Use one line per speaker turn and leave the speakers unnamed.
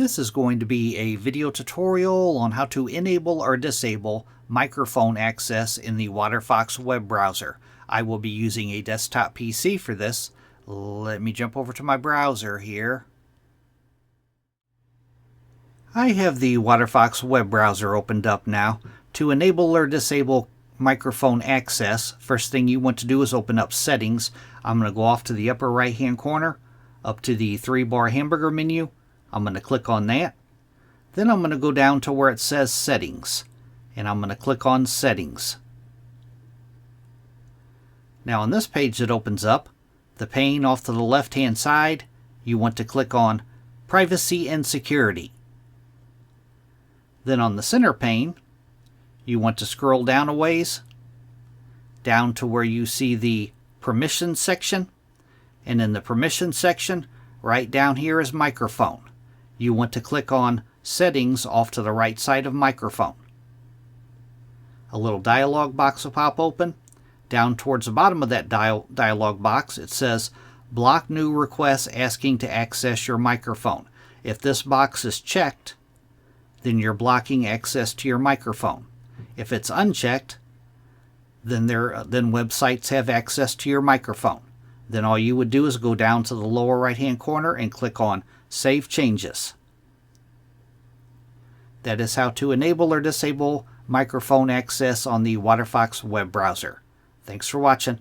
This is going to be a video tutorial on how to enable or disable microphone access in the Waterfox web browser. I will be using a desktop PC for this. Let me jump over to my browser here. I have the Waterfox web browser opened up now. To enable or disable microphone access, first thing you want to do is open up Settings. I'm going to go off to the upper right hand corner, up to the 3-bar hamburger menu. I'm going to click on that. Then I'm going to go down to where it says Settings, and I'm going to click on Settings. Now on this page that opens up, the pane off to the left hand side, you want to click on Privacy and Security. Then on the center pane, you want to scroll down a ways, down to where you see the Permissions section, and in the Permissions section, right down here is Microphone. You want to click on Settings off to the right side of Microphone. A little dialog box will pop open. Down towards the bottom of that dialog box, it says Block New Requests Asking to Access Your Microphone. If this box is checked, then you're blocking access to your microphone. If it's unchecked, then websites have access to your microphone. Then all you would do is go down to the lower right hand corner and click on Save Changes. That is how to enable or disable microphone access on the Waterfox web browser. Thanks for watching.